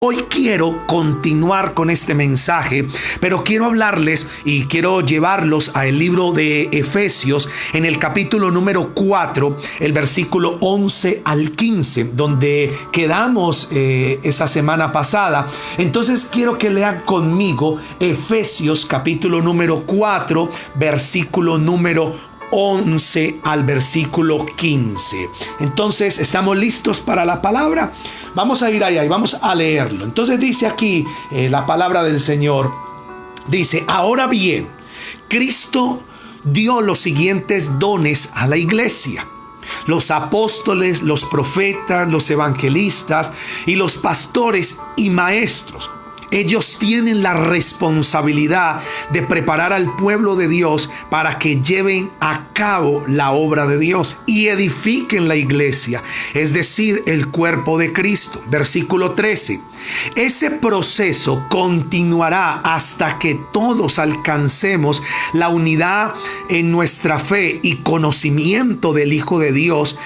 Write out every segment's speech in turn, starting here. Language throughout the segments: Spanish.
Hoy quiero continuar con este mensaje, pero quiero hablarles y quiero llevarlos al libro de Efesios en el capítulo número 4, el versículo 11 al 15, donde quedamos esa semana pasada. Entonces quiero que lean conmigo Efesios capítulo número 4, versículo número 11 al versículo 15. Entonces, ¿estamos listos para la palabra? Vamos a ir allá y vamos a leerlo. Entonces dice aquí la palabra del Señor. Dice: ahora bien, Cristo dio los siguientes dones a la iglesia: los apóstoles, los profetas, los evangelistas y los pastores y maestros. Ellos tienen la responsabilidad de preparar al pueblo de Dios para que lleven a cabo la obra de Dios y edifiquen la iglesia, es decir, el cuerpo de Cristo. Versículo 13. Ese proceso continuará hasta que todos alcancemos la unidad en nuestra fe y conocimiento del Hijo de Dios,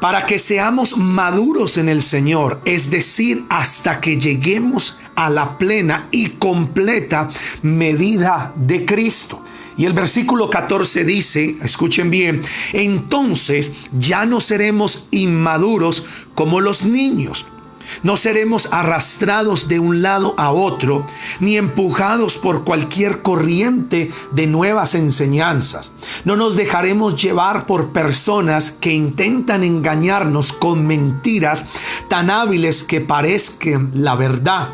para que seamos maduros en el Señor, es decir, hasta que lleguemos a la plena y completa medida de Cristo. Y el versículo 14 dice, escuchen bien: entonces ya no seremos inmaduros como los niños. No seremos arrastrados de un lado a otro, ni empujados por cualquier corriente de nuevas enseñanzas. No nos dejaremos llevar por personas que intentan engañarnos con mentiras tan hábiles que parezcan la verdad.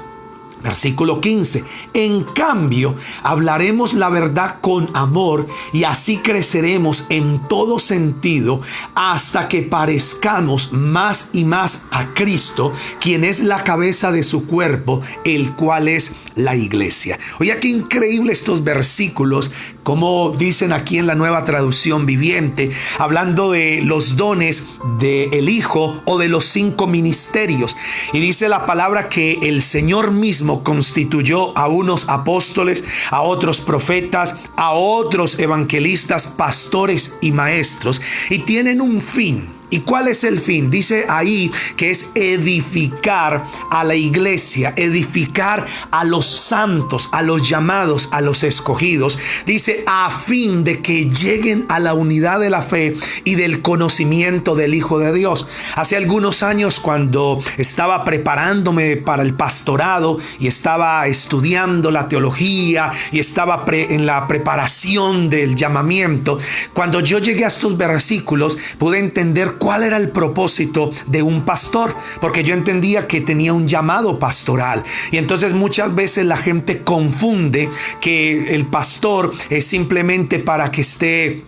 Versículo 15. En cambio, hablaremos la verdad con amor, y así creceremos en todo sentido hasta que parezcamos más y más a Cristo, quien es la cabeza de su cuerpo, el cual es la iglesia. Oye, qué increíble estos versículos, como dicen aquí en la Nueva Traducción Viviente, hablando de los dones del Hijo o de los 5 ministerios. Y dice la palabra que el Señor mismo constituyó a unos apóstoles, a otros profetas, a otros evangelistas, pastores y maestros, y tienen un fin. ¿Y cuál es el fin? Dice ahí que es edificar a la iglesia, edificar a los santos, a los llamados, a los escogidos. Dice, a fin de que lleguen a la unidad de la fe y del conocimiento del Hijo de Dios. Hace algunos años, cuando estaba preparándome para el pastorado y estaba estudiando la teología y estaba en la preparación del llamamiento, cuando yo llegué a estos versículos, pude entender cuál era el propósito de un pastor, porque yo entendía que tenía un llamado pastoral. Y entonces muchas veces la gente confunde que el pastor es simplemente para que esté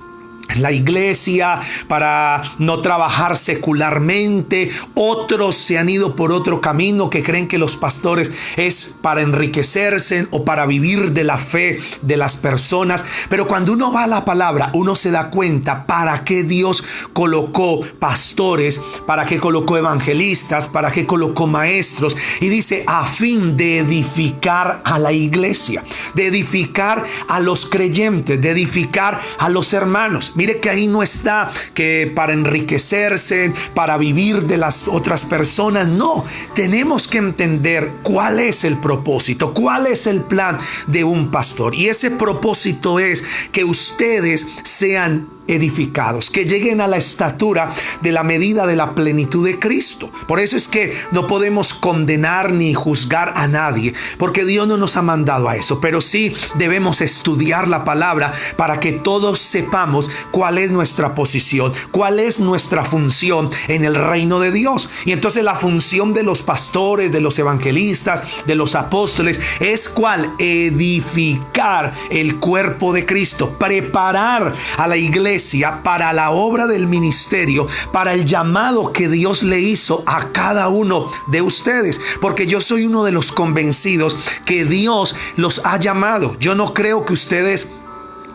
en la iglesia, para no trabajar secularmente. Otros se han ido por otro camino, que creen que los pastores es para enriquecerse o para vivir de la fe de las personas. Pero cuando uno va a la palabra, uno se da cuenta para qué Dios colocó pastores, para qué colocó evangelistas, para qué colocó maestros. Y dice, a fin de edificar a la iglesia, de edificar a los creyentes, de edificar a los hermanos. Mire que ahí no está que para enriquecerse, para vivir de las otras personas. No, tenemos que entender cuál es el propósito, cuál es el plan de un pastor. Y ese propósito es que ustedes sean edificados, que lleguen a la estatura de la medida de la plenitud de Cristo. Por eso es que no podemos condenar ni juzgar a nadie, porque Dios no nos ha mandado a eso, pero sí debemos estudiar la palabra para que todos sepamos cuál es nuestra posición, cuál es nuestra función en el reino de Dios. Y entonces la función de los pastores, de los evangelistas, de los apóstoles es ¿cuál? Edificar el cuerpo de Cristo, preparar a la iglesia para la obra del ministerio, para el llamado que Dios le hizo a cada uno de ustedes, porque yo soy uno de los convencidos que Dios los ha llamado. Yo no creo que ustedes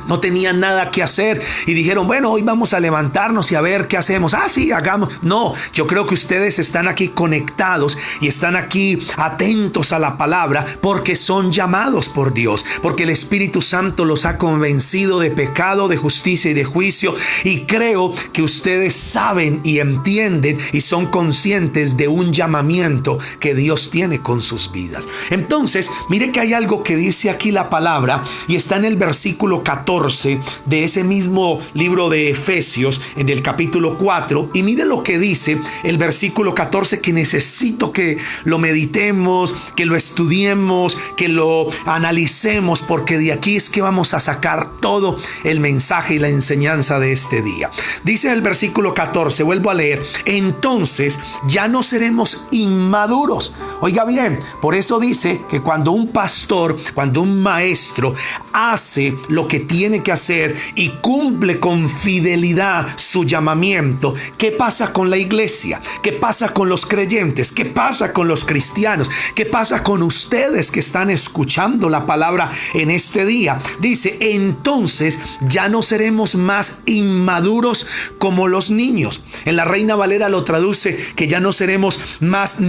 No tenían nada que hacer y dijeron, bueno, hoy vamos a levantarnos y a ver qué hacemos. Sí, hagamos. No, yo creo que ustedes están aquí conectados y están aquí atentos a la palabra porque son llamados por Dios, porque el Espíritu Santo los ha convencido de pecado, de justicia y de juicio. Y creo que ustedes saben y entienden y son conscientes de un llamamiento que Dios tiene con sus vidas. Entonces, mire que hay algo que dice aquí la palabra y está en el versículo 14 de ese mismo libro de Efesios, en el capítulo 4, y mire lo que dice el versículo 14, que necesito que lo meditemos, que lo estudiemos, que lo analicemos, porque de aquí es que vamos a sacar todo el mensaje y la enseñanza de este día. Dice el versículo 14, vuelvo a leer: entonces ya no seremos inmaduros. Oiga bien, por eso dice que cuando un pastor, cuando un maestro hace lo que tiene que hacer y cumple con fidelidad su llamamiento, ¿qué pasa con la iglesia? ¿Qué pasa con los creyentes? ¿Qué pasa con los cristianos? ¿Qué pasa con ustedes que están escuchando la palabra en este día? Dice, entonces ya no seremos más inmaduros como los niños. En la Reina Valera lo traduce que ya no seremos más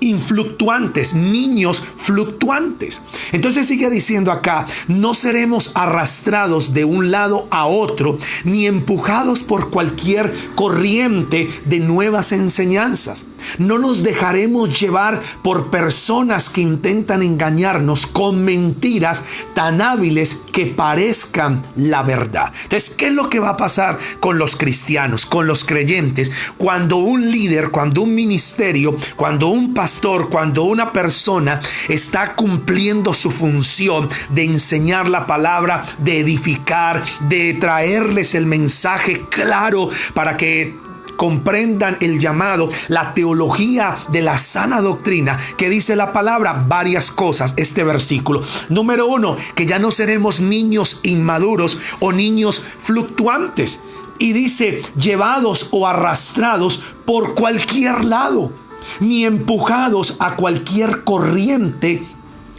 influctuantes, niños fluctuantes. Entonces sigue diciendo acá, no seremos arrastrados de un lado a otro, ni empujados por cualquier corriente de nuevas enseñanzas. No nos dejaremos llevar por personas que intentan engañarnos con mentiras tan hábiles que parezcan la verdad. Entonces, ¿qué es lo que va a pasar con los cristianos, con los creyentes, cuando un líder, cuando un ministerio, cuando un pastor, cuando una persona está cumpliendo su función de enseñar la palabra, de edificar, de traerles el mensaje claro para que comprendan el llamado, la teología de la sana doctrina, que dice la palabra varias cosas, este versículo? Número 1, que ya no seremos niños inmaduros o niños fluctuantes. Y dice, llevados o arrastrados por cualquier lado, ni empujados a cualquier corriente.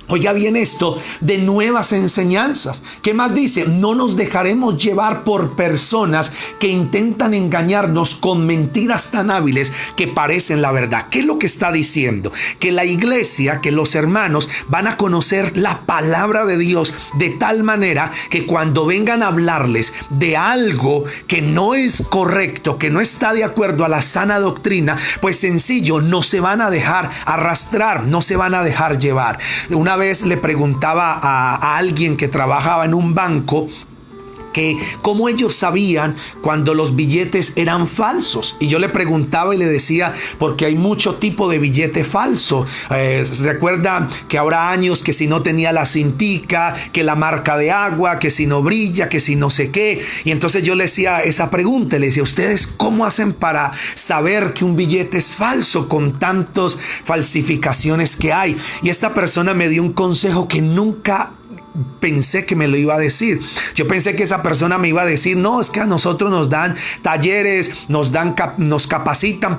Oiga bien esto, de nuevas enseñanzas. ¿Qué más dice? No nos dejaremos llevar por personas que intentan engañarnos con mentiras tan hábiles que parecen la verdad. ¿Qué es lo que está diciendo? Que la iglesia, que los hermanos van a conocer la palabra de Dios de tal manera que cuando vengan a hablarles de algo que no es correcto, que no está de acuerdo a la sana doctrina, pues sencillo, no se van a dejar arrastrar, no se van a dejar llevar. Una vez le preguntaba a alguien que trabajaba en un banco que cómo ellos sabían cuando los billetes eran falsos, y yo le preguntaba y le decía, porque hay mucho tipo de billete falso. Recuerda que ahora años que si no tenía la cintica, que la marca de agua, que si no brilla, que si no sé qué. Y entonces yo le hacía esa pregunta, le decía, ¿ustedes cómo hacen para saber que un billete es falso con tantas falsificaciones que hay? Y esta persona me dio un consejo que nunca pensé que me lo iba a decir. Yo pensé que esa persona me iba a decir, no, es que a nosotros nos dan talleres, nos capacitan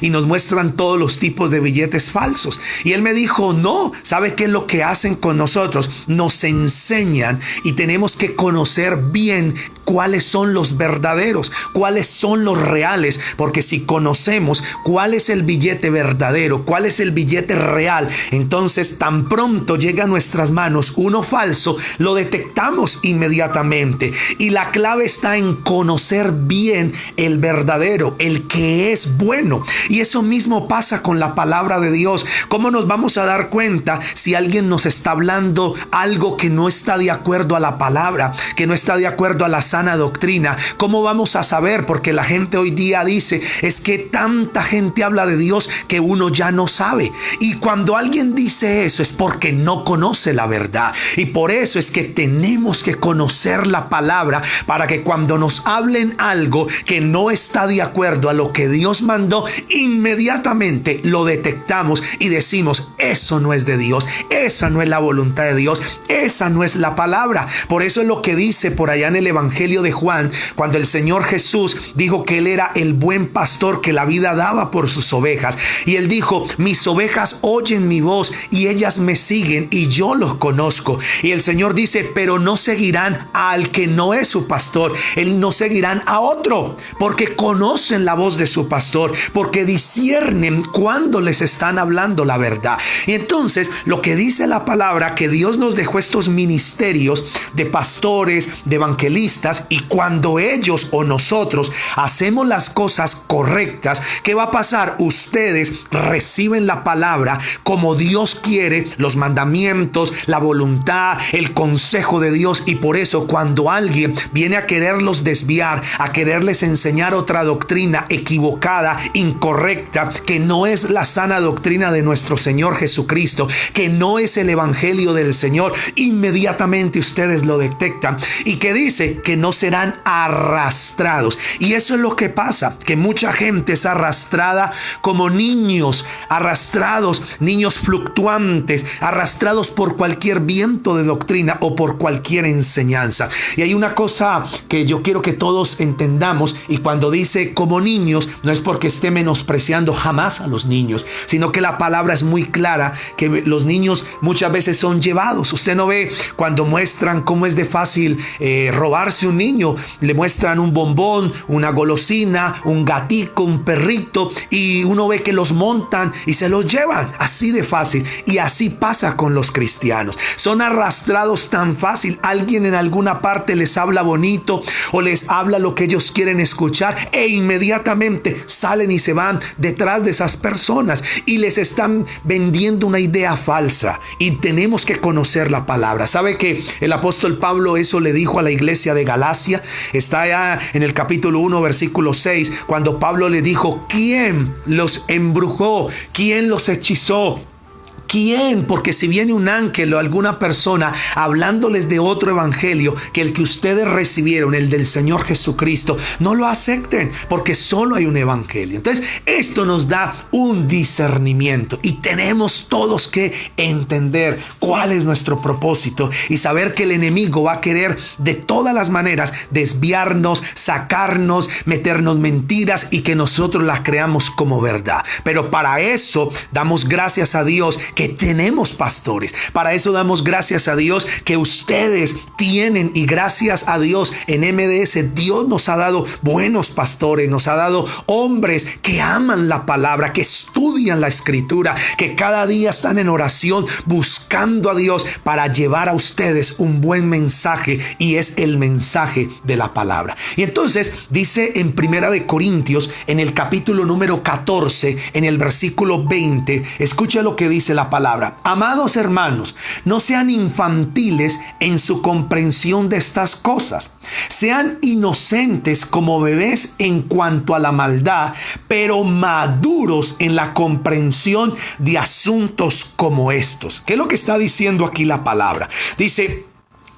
y nos muestran todos los tipos de billetes falsos. Y él me dijo, no, ¿sabe qué es lo que hacen con nosotros? Nos enseñan y tenemos que conocer bien cuáles son los verdaderos, cuáles son los reales, porque si conocemos cuál es el billete verdadero, cuál es el billete real, entonces tan pronto llega a nuestras manos uno falso, lo detectamos inmediatamente. Y la clave está en conocer bien el verdadero, el que es bueno. Y eso mismo pasa con la palabra de Dios. ¿Cómo nos vamos a dar cuenta si alguien nos está hablando algo que no está de acuerdo a la palabra, que no está de acuerdo a la sana doctrina? ¿Cómo vamos a saber? Porque la gente hoy día dice, es que tanta gente habla de Dios que uno ya no sabe. Y cuando alguien dice eso es porque no conoce la verdad. Y por eso es que tenemos que conocer la palabra para que cuando nos hablen algo que no está de acuerdo a lo que Dios mandó, inmediatamente lo detectamos y decimos, eso no es de Dios, esa no es la voluntad de Dios, esa no es la palabra. Por eso es lo que dice por allá en el Evangelio Evangelio de Juan, cuando el Señor Jesús dijo que Él era el buen pastor que la vida daba por sus ovejas. Y Él dijo: mis ovejas oyen mi voz y ellas me siguen y yo los conozco. Y el Señor dice: pero no seguirán al que no es su pastor. Él no seguirán a otro, porque conocen la voz de su pastor, porque disciernen cuando les están hablando la verdad. Y entonces lo que dice la palabra, que Dios nos dejó estos ministerios de pastores, de evangelistas, y cuando ellos o nosotros hacemos las cosas correctas, ¿qué va a pasar? Ustedes reciben la palabra como Dios quiere, los mandamientos, la voluntad, el consejo de Dios. Y por eso cuando alguien viene a quererlos desviar, a quererles enseñar otra doctrina equivocada, incorrecta, que no es la sana doctrina de nuestro Señor Jesucristo, que no es el evangelio del Señor, inmediatamente ustedes lo detectan, y que dice que no serán arrastrados. Y eso es lo que pasa, que mucha gente es arrastrada como niños, arrastrados, niños fluctuantes, arrastrados por cualquier viento de doctrina o por cualquier enseñanza. Y hay una cosa que yo quiero que todos entendamos, y cuando dice como niños, no es porque esté menospreciando jamás a los niños, sino que la palabra es muy clara, que los niños muchas veces son llevados. Usted no ve cuando muestran cómo es de fácil robarse un niño, le muestran un bombón, una golosina, un gatico, un perrito, y uno ve que los montan y se los llevan así de fácil. Y así pasa con los cristianos, son arrastrados tan fácil. Alguien en alguna parte les habla bonito o les habla lo que ellos quieren escuchar, e inmediatamente salen y se van detrás de esas personas y les están vendiendo una idea falsa. Y tenemos que conocer la palabra. ¿Sabe que el apóstol Pablo eso le dijo a la iglesia de Galacia? Está allá en el capítulo 1 versículo 6, cuando Pablo le dijo: ¿quién los embrujó? ¿Quién los hechizó? ¿Quién? Porque si viene un ángel o alguna persona hablándoles de otro evangelio que el que ustedes recibieron, el del Señor Jesucristo, no lo acepten, porque solo hay un evangelio. Entonces esto nos da un discernimiento, y tenemos todos que entender cuál es nuestro propósito y saber que el enemigo va a querer de todas las maneras desviarnos, sacarnos, meternos mentiras y que nosotros las creamos como verdad. Pero para eso damos gracias a Dios que tenemos pastores. Para eso damos gracias a Dios que ustedes tienen, y gracias a Dios en MDS Dios nos ha dado buenos pastores, nos ha dado hombres que aman la palabra, que estudian la escritura, que cada día están en oración buscando a Dios para llevar a ustedes un buen mensaje, y es el mensaje de la palabra. Y entonces dice en Primera de Corintios, en el capítulo número 14, en el versículo 20, escucha lo que dice la palabra: amados hermanos, no sean infantiles en su comprensión de estas cosas. Sean inocentes como bebés en cuanto a la maldad, pero maduros en la comprensión de asuntos como estos. ¿Qué es lo que está diciendo aquí la palabra? Dice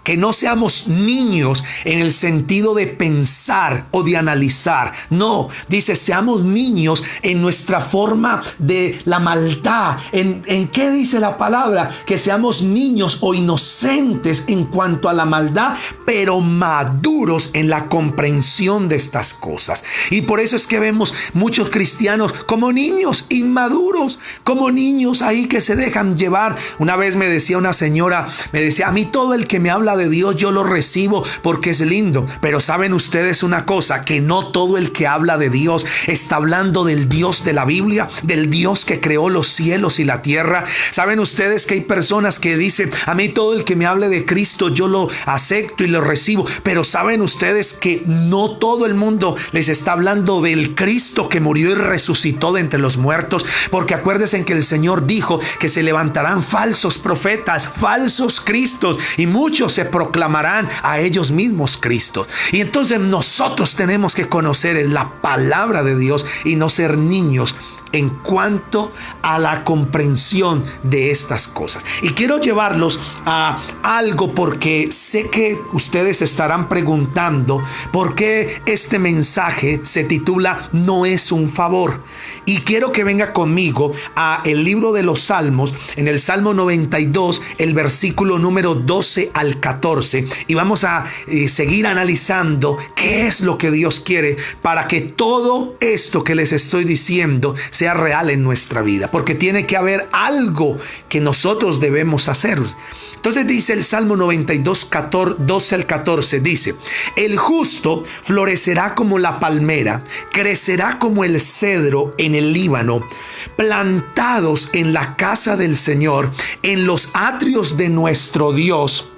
que no seamos niños en el sentido de pensar o de analizar. No, dice seamos niños en nuestra forma de la maldad. ¿En qué dice la palabra? Que seamos niños o inocentes en cuanto a la maldad, pero maduros en la comprensión de estas cosas. Y por eso es que vemos muchos cristianos como niños inmaduros, como niños ahí que se dejan llevar. Una vez me decía una señora, me decía: a mí todo el que me habla de Dios yo lo recibo porque es lindo. Pero saben ustedes una cosa, que no todo el que habla de Dios está hablando del Dios de la Biblia, del Dios que creó los cielos y la tierra. Saben ustedes que hay personas que dicen: a mí todo el que me hable de Cristo yo lo acepto y lo recibo. Pero saben ustedes que no todo el mundo les está hablando del Cristo que murió y resucitó de entre los muertos. Porque acuérdense que el Señor dijo que se levantarán falsos profetas, falsos cristos, y muchos se proclamarán a ellos mismos Cristos. Y entonces nosotros tenemos que conocer la palabra de Dios y no ser niños en cuanto a la comprensión de estas cosas. Y quiero llevarlos a algo porque sé que ustedes estarán preguntando por qué este mensaje se titula No es un favor. Y quiero que venga conmigo a el libro de los Salmos, en el Salmo 92, el versículo número 12 al 14. Y vamos a seguir analizando qué es lo que Dios quiere para que todo esto que les estoy diciendo sea real en nuestra vida. Porque tiene que haber algo que nosotros debemos hacer. Entonces dice el Salmo 92, 12 al 14, dice: el justo florecerá como la palmera, crecerá como el cedro en el Líbano, plantados en la casa del Señor, en los atrios de nuestro Dios,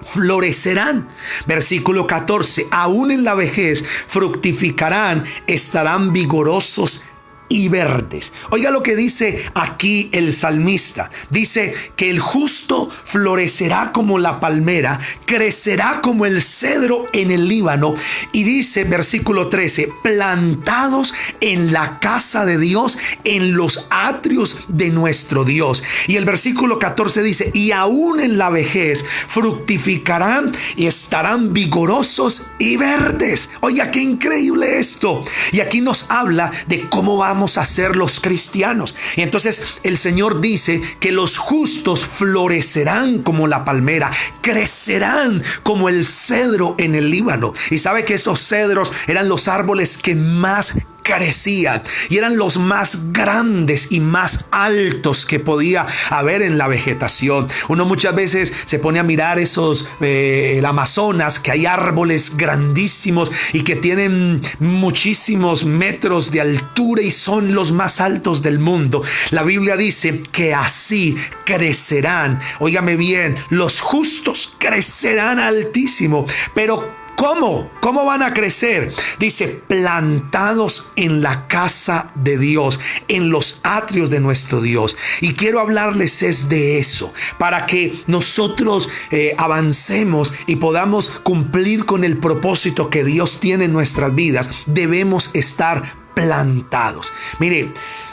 florecerán. Versículo 14: aún en la vejez fructificarán, estarán vigorosos y verdes. Oiga lo que dice aquí el salmista. Dice que el justo florecerá como la palmera, crecerá como el cedro en el Líbano. Y dice, versículo 13, plantados en la casa de Dios, en los atrios de nuestro Dios. Y el versículo 14 dice: y aún en la vejez fructificarán y estarán vigorosos y verdes. Oiga, qué increíble esto. Y aquí nos habla de cómo vamos a ser los cristianos. Y entonces el Señor dice que los justos florecerán como la palmera, crecerán como el cedro en el Líbano. Y sabe que esos cedros eran los árboles que más crecían y eran los más grandes y más altos que podía haber en la vegetación. Uno muchas veces se pone a mirar el Amazonas, que hay árboles grandísimos y que tienen muchísimos metros de altura y son los más altos del mundo. La Biblia dice que así crecerán. Óigame bien, los justos crecerán altísimo, pero ¿cómo? ¿Cómo van a crecer? Dice, plantados en la casa de Dios, en los atrios de nuestro Dios. Y quiero hablarles es de eso, para que nosotros avancemos y podamos cumplir con el propósito que Dios tiene en nuestras vidas. Debemos estar plantados. Mire,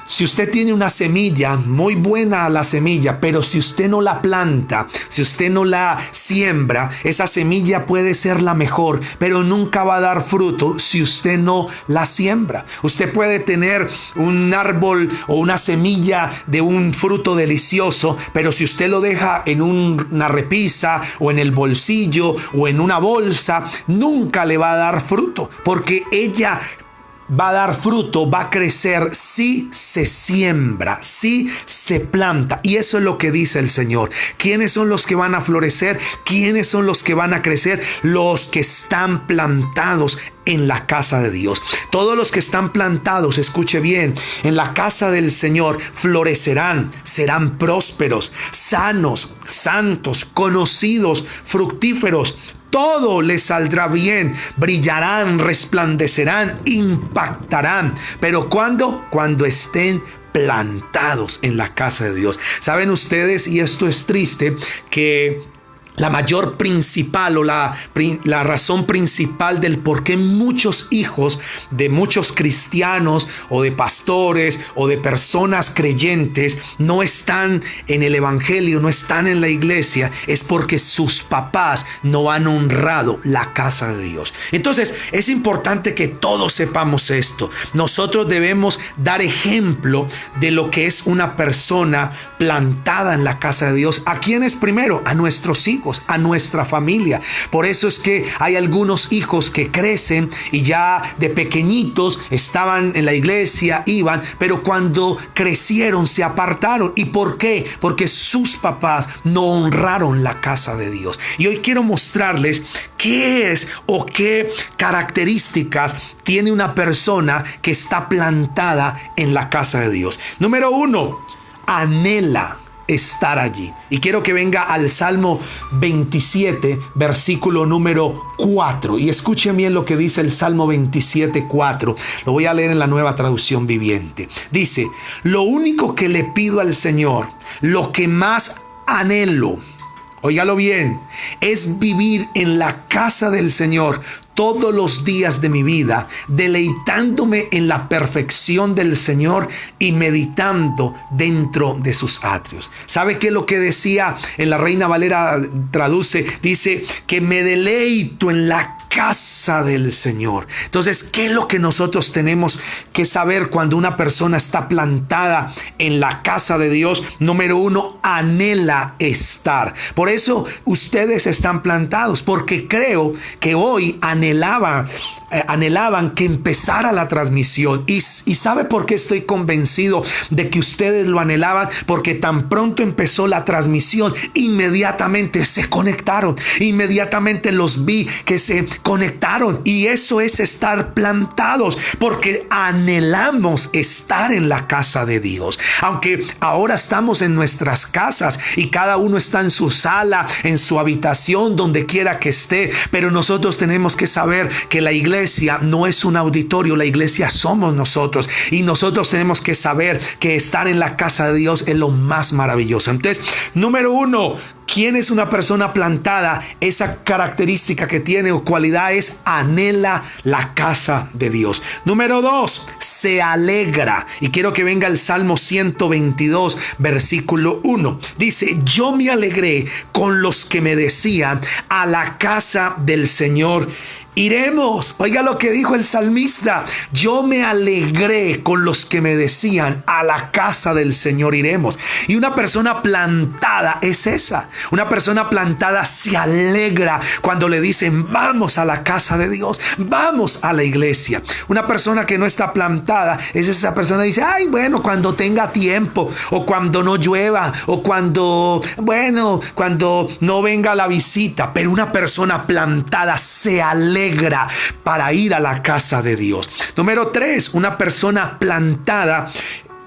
si usted tiene una semilla, muy buena la semilla, pero si usted no la planta, si usted no la siembra, esa semilla puede ser la mejor, pero nunca va a dar fruto si usted no la siembra. Usted puede tener un árbol o una semilla de un fruto delicioso, pero si usted lo deja en una repisa o en el bolsillo o en una bolsa, nunca le va a dar fruto, porque ella va a dar fruto, va a crecer si se siembra, si se planta. Y eso es lo que dice el Señor. ¿Quiénes son los que van a florecer? ¿Quiénes son los que van a crecer? Los que están plantados en la casa de Dios. Todos los que están plantados, escuche bien, en la casa del Señor florecerán, serán prósperos, sanos, santos, conocidos, fructíferos. Todo les saldrá bien, brillarán, resplandecerán, impactarán. ¿Pero cuándo? Cuando estén plantados en la casa de Dios. ¿Saben ustedes? Y esto es triste, que la mayor principal o la razón principal del por qué muchos hijos de muchos cristianos o de pastores o de personas creyentes no están en el evangelio, no están en la iglesia, es porque sus papás no han honrado la casa de Dios. Entonces es importante que todos sepamos esto. Nosotros debemos dar ejemplo de lo que es una persona plantada en la casa de Dios. ¿A quiénes primero? A nuestros hijos, a nuestra familia. Por eso es que hay algunos hijos que crecen y ya de pequeñitos estaban en la iglesia, iban, pero cuando crecieron se apartaron. ¿Y por qué? Porque sus papás no honraron la casa de Dios. Y hoy quiero mostrarles qué es o qué características tiene una persona que está plantada en la casa de Dios. Número 1, anhela estar allí. Y quiero que venga al Salmo 27, versículo número 4. Y escuchen bien lo que dice el Salmo 27, 4. Lo voy a leer en la Nueva Traducción Viviente. Dice: lo único que le pido al Señor, lo que más anhelo, óigalo bien, es vivir en la casa del Señor todos los días de mi vida, deleitándome en la perfección del Señor y meditando dentro de sus atrios. ¿Sabe qué es lo que decía en la Reina Valera traduce? Dice que me deleito en la casa del Señor. Entonces, ¿qué es lo que nosotros tenemos que saber cuando una persona está plantada en la casa de Dios? Número uno, anhela estar. Por eso ustedes están plantados, porque creo que hoy anhelaban que empezara la transmisión. Y ¿sabe por qué estoy convencido de que ustedes lo anhelaban? Porque tan pronto empezó la transmisión, inmediatamente se conectaron. Inmediatamente los vi que se conectaron. Y eso es estar plantados, porque anhelamos estar en la casa de Dios. Aunque ahora estamos en nuestras casas y cada uno está en su sala, en su habitación, donde quiera que esté, pero nosotros tenemos que saber que la iglesia no es un auditorio, la iglesia somos nosotros, y nosotros tenemos que saber que estar en la casa de Dios es lo más maravilloso. Entonces, número uno, ¿quién es una persona plantada? Esa característica que tiene o cualidad es anhela la casa de Dios. Número dos, se alegra. Y quiero que venga el Salmo 122, versículo 1. Dice, yo me alegré con los que me decían, a la casa del Señor iremos. Oiga lo que dijo el salmista: yo me alegré con los que me decían, a la casa del Señor iremos. Y una persona plantada es esa. Una persona plantada se alegra cuando le dicen, vamos a la casa de Dios, vamos a la iglesia. Una persona que no está plantada es esa persona que dice, ay, bueno, cuando tenga tiempo, o cuando no llueva, o cuando no venga la visita. Pero una persona plantada se alegra para ir a la casa de Dios. Número 3, una persona plantada,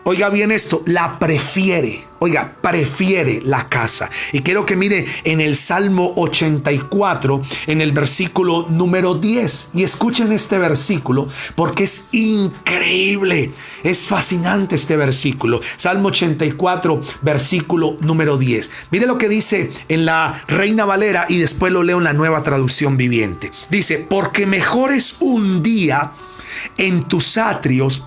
oiga bien esto, la prefiere. Oiga, prefiere la casa. Y quiero que mire en el Salmo 84, en el versículo número 10. Y escuchen este versículo porque es increíble. Es fascinante este versículo. Salmo 84, versículo número 10. Mire lo que dice en la Reina Valera y después lo leo en la Nueva Traducción Viviente. Dice, porque mejor es un día en tus atrios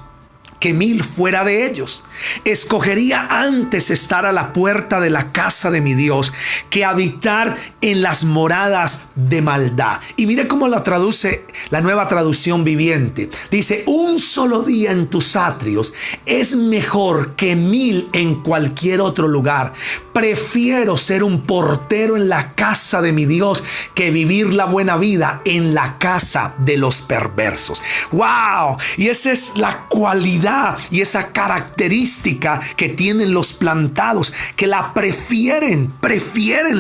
que 1000 fuera de ellos. Escogería antes estar a la puerta de la casa de mi Dios que habitar en las moradas de maldad. Y mire cómo la traduce la Nueva Traducción Viviente. Dice, un solo día en tus atrios es mejor que 1000 en cualquier otro lugar. Prefiero ser un portero en la casa de mi Dios que vivir la buena vida en la casa de los perversos. ¡Wow! Y esa es la cualidad y esa característica que tienen los plantados, que la prefieren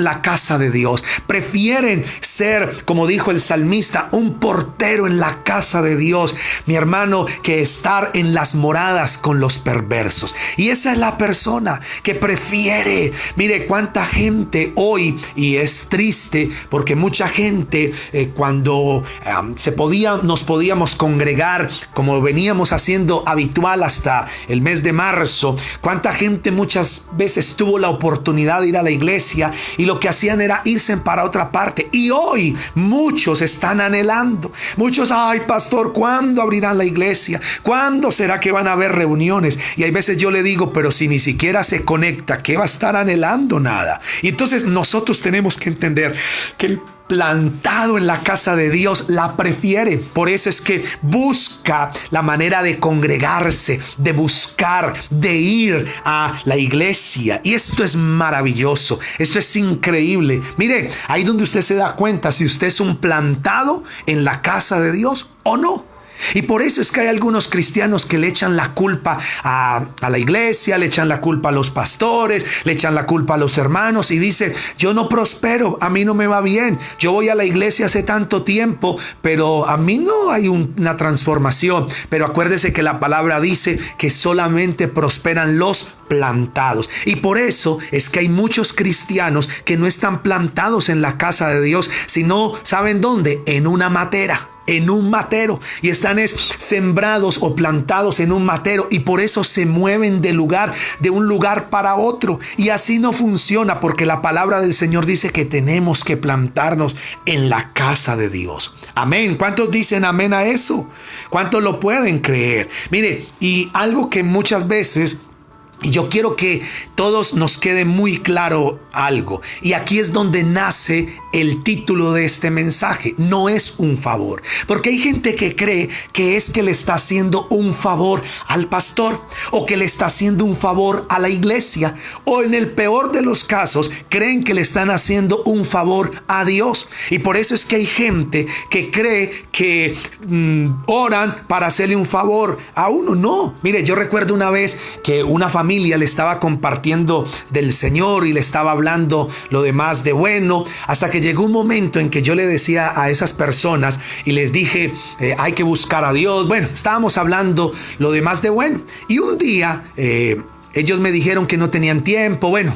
la casa de Dios, prefieren ser, como dijo el salmista, un portero en la casa de Dios, mi hermano, que estar en las moradas con los perversos. Y esa es la persona que prefiere. Mire cuánta gente hoy, y es triste porque mucha gente cuando nos podíamos congregar como veníamos haciendo habitualmente hasta el mes de marzo, cuánta gente muchas veces tuvo la oportunidad de ir a la iglesia y lo que hacían era irse para otra parte. Y hoy muchos están anhelando. Muchos, ay pastor, ¿cuándo abrirán la iglesia? ¿Cuándo será que van a haber reuniones? Y hay veces yo le digo, pero si ni siquiera se conecta, ¿qué va a estar anhelando? Nada. Y entonces nosotros tenemos que entender que el plantado en la casa de Dios la prefiere. Por eso es que busca la manera de congregarse, de buscar, de ir a la iglesia. Y esto es maravilloso, esto es increíble. Mire, ahí donde usted se da cuenta si usted es un plantado en la casa de Dios o no. Y por eso es que hay algunos cristianos que le echan la culpa a la iglesia, le echan la culpa a los pastores, le echan la culpa a los hermanos y dice, yo no prospero, a mí no me va bien, yo voy a la iglesia hace tanto tiempo, pero a mí no hay una transformación. Pero acuérdese que la palabra dice que solamente prosperan los plantados. Y por eso es que hay muchos cristianos que no están plantados en la casa de Dios, sino, ¿saben dónde? En una matera. En un matero, y están sembrados o plantados en un matero, y por eso se mueven de un lugar para otro. Y así no funciona, porque la palabra del Señor dice que tenemos que plantarnos en la casa de Dios. Amén. ¿Cuántos dicen amén a eso? ¿Cuántos lo pueden creer? Mire, y algo que muchas veces... Y yo quiero que todos nos quede muy claro algo. Y aquí es donde nace el título de este mensaje. No es un favor. Porque hay gente que cree que es que le está haciendo un favor al pastor, o que le está haciendo un favor a la iglesia, o en el peor de los casos creen que le están haciendo un favor a Dios. Y por eso es que hay gente que cree que oran para hacerle un favor a uno. No, mire, yo recuerdo una vez que una familia le estaba compartiendo del Señor y le estaba hablando lo demás de bueno, hasta que llegó un momento en que yo le decía a esas personas y les dije, hay que buscar a Dios. Bueno, estábamos hablando lo demás de bueno, y un día ellos me dijeron que no tenían tiempo, bueno,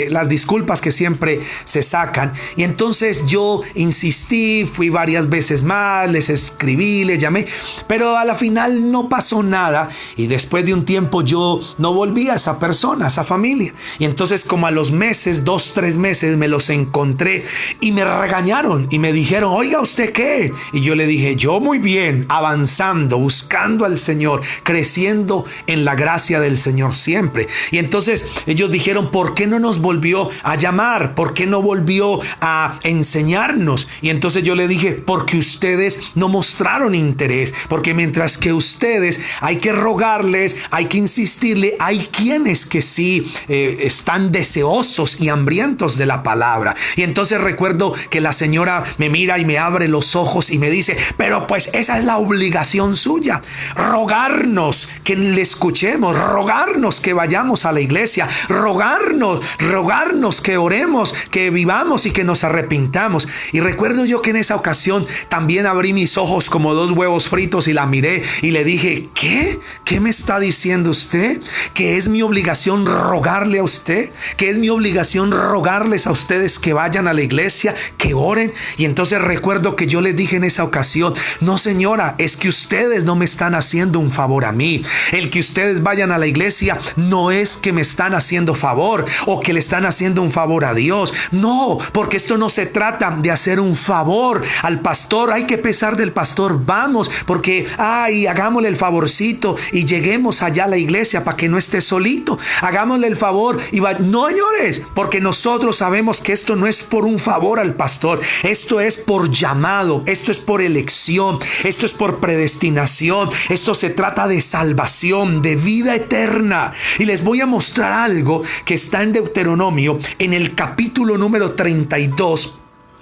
las disculpas que siempre se sacan. Y entonces yo insistí, fui varias veces más, les escribí, les llamé, pero a la final no pasó nada. Y después de un tiempo yo no volví a esa persona, a esa familia. Y entonces como a los meses, 2-3 meses, me los encontré y me regañaron y me dijeron, oiga, ¿usted qué? Y yo le dije, yo muy bien, avanzando, buscando al Señor, creciendo en la gracia del Señor siempre. Y entonces ellos dijeron, ¿por qué no nos volvió a llamar? ¿Por qué no volvió a enseñarnos? Y entonces yo le dije, porque ustedes no mostraron interés, porque mientras que ustedes hay que rogarles, hay que insistirle, hay quienes que sí están deseosos y hambrientos de la palabra. Y entonces recuerdo que la señora me mira y me abre los ojos y me dice, pero pues esa es la obligación suya, rogarnos que le escuchemos, rogarnos que vayamos a la iglesia, rogarnos que oremos, que vivamos y que nos arrepintamos. Y recuerdo yo que en esa ocasión también abrí mis ojos como 2 huevos fritos y la miré y le dije, ¿qué? ¿Qué me está diciendo usted? ¿Que es mi obligación rogarle a usted? ¿Que es mi obligación rogarles a ustedes que vayan a la iglesia, que oren? Y entonces recuerdo que yo les dije en esa ocasión, no señora, es que ustedes no me están haciendo un favor a mí. El que ustedes vayan a la iglesia no es que me están haciendo favor o que le están haciendo un favor a Dios. No, porque esto no se trata de hacer un favor al pastor. Hay que pesar del pastor, vamos, porque hagámosle el favorcito y lleguemos allá a la iglesia para que no esté solito. Hagámosle el favor y no, señores, porque nosotros sabemos que esto no es por un favor al pastor. Esto es por llamado, esto es por elección, esto es por predestinación. Esto se trata de salvación, de vida eterna. Y les voy a mostrar algo que está en Deuteronomio, en el capítulo número 32.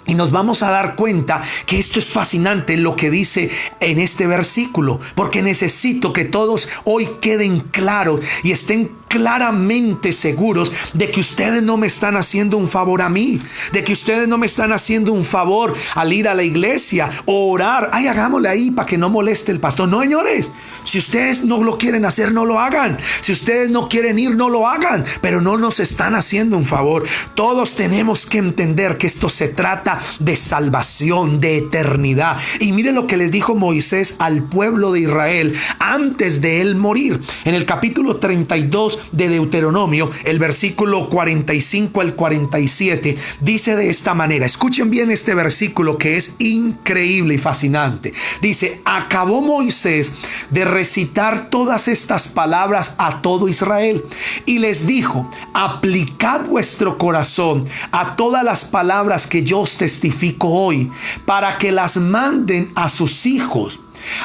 Y nos vamos a dar cuenta que esto es fascinante lo que dice en este versículo, porque necesito que todos hoy queden claros y estén claramente seguros de que ustedes no me están haciendo un favor a mí, de que ustedes no me están haciendo un favor al ir a la iglesia o orar. Hagámosle ahí para que no moleste el pastor. No, señores, si ustedes no lo quieren hacer, no lo hagan. Si ustedes no quieren ir, no lo hagan, pero no nos están haciendo un favor. Todos tenemos que entender que esto se trata de salvación, de eternidad. Y mire lo que les dijo Moisés al pueblo de Israel antes de él morir. En el capítulo 32 de Deuteronomio, el versículo 45 al 47, dice de esta manera. Escuchen bien este versículo que es increíble y fascinante. Dice, acabó Moisés de recitar todas estas palabras a todo Israel y les dijo, aplicad vuestro corazón a todas las palabras que yo os testifico hoy, para que las manden a sus hijos,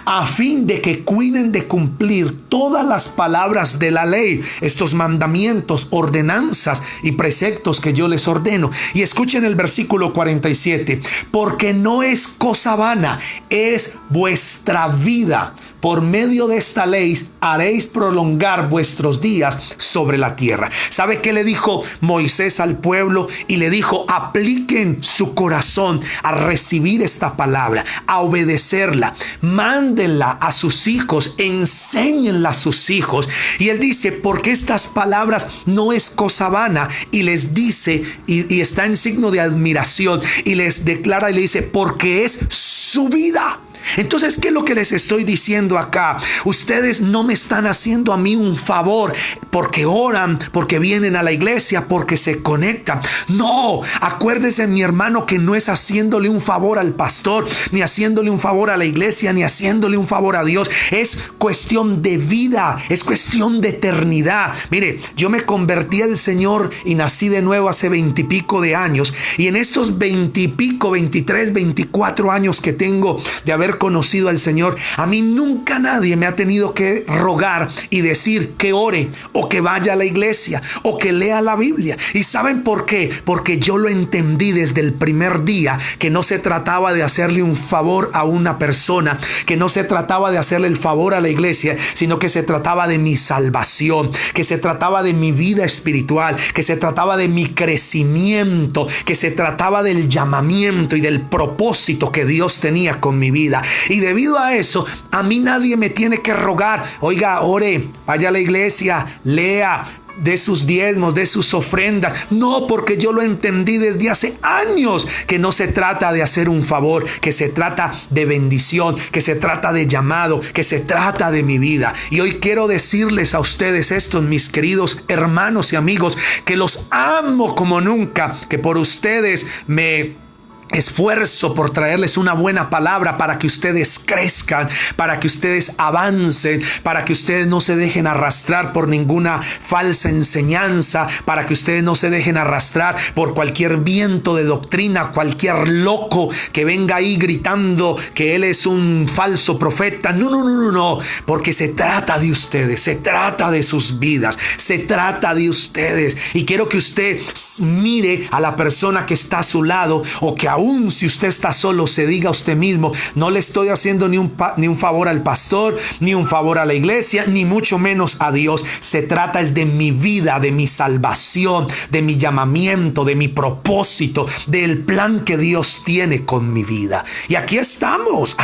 a fin de que cuiden de cumplir todas las palabras de la ley, estos mandamientos, ordenanzas y preceptos que yo les ordeno. Y escuchen el versículo 47, porque no es cosa vana, es vuestra vida. Por medio de esta ley haréis prolongar vuestros días sobre la tierra. ¿Sabe qué le dijo Moisés al pueblo? Y le dijo, apliquen su corazón a recibir esta palabra, a obedecerla, mándenla a sus hijos, enséñenla a sus hijos. Y él dice, porque estas palabras no es cosa vana. Y les dice, y está en signo de admiración, y les declara y le dice, porque es su vida. Entonces, ¿qué es lo que les estoy diciendo acá? Ustedes no me están haciendo a mí un favor porque oran, porque vienen a la iglesia, porque se conectan. No, acuérdese, mi hermano, que no es haciéndole un favor al pastor, ni haciéndole un favor a la iglesia, ni haciéndole un favor a Dios. Es cuestión de vida, es cuestión de eternidad. Mire, yo me convertí al Señor y nací de nuevo hace 20 y pico de años. Y en estos 20 y pico, 23, 24 años que tengo de haber conocido al Señor, a mí nunca nadie me ha tenido que rogar y decir que ore o que vaya a la iglesia o que lea la Biblia. ¿Y saben por qué? Porque yo lo entendí desde el primer día, que no se trataba de hacerle un favor a una persona, que no se trataba de hacerle el favor a la iglesia, sino que se trataba de mi salvación, que se trataba de mi vida espiritual, que se trataba de mi crecimiento, que se trataba del llamamiento y del propósito que Dios tenía con mi vida. Y debido a eso, a mí nadie me tiene que rogar: oiga, ore, vaya a la iglesia, lea, de sus diezmos, de sus ofrendas. No, porque yo lo entendí desde hace años, que no se trata de hacer un favor, que se trata de bendición, que se trata de llamado, que se trata de mi vida. Y hoy quiero decirles a ustedes esto, mis queridos hermanos y amigos, que los amo como nunca, que por ustedes me esfuerzo por traerles una buena palabra para que ustedes crezcan, para que ustedes avancen, para que ustedes no se dejen arrastrar por ninguna falsa enseñanza, para que ustedes no se dejen arrastrar por cualquier viento de doctrina, cualquier loco que venga ahí gritando que él es un falso profeta. No, porque se trata de ustedes, se trata de sus vidas, se trata de ustedes. Y quiero que usted mire a la persona que está a su lado, o que aún si usted está solo, se diga a usted mismo: no le estoy haciendo ni un favor al pastor, ni un favor a la iglesia, ni mucho menos a Dios. Se trata es de mi vida, de mi salvación, de mi llamamiento, de mi propósito, del plan que Dios tiene con mi vida. Y aquí estamos,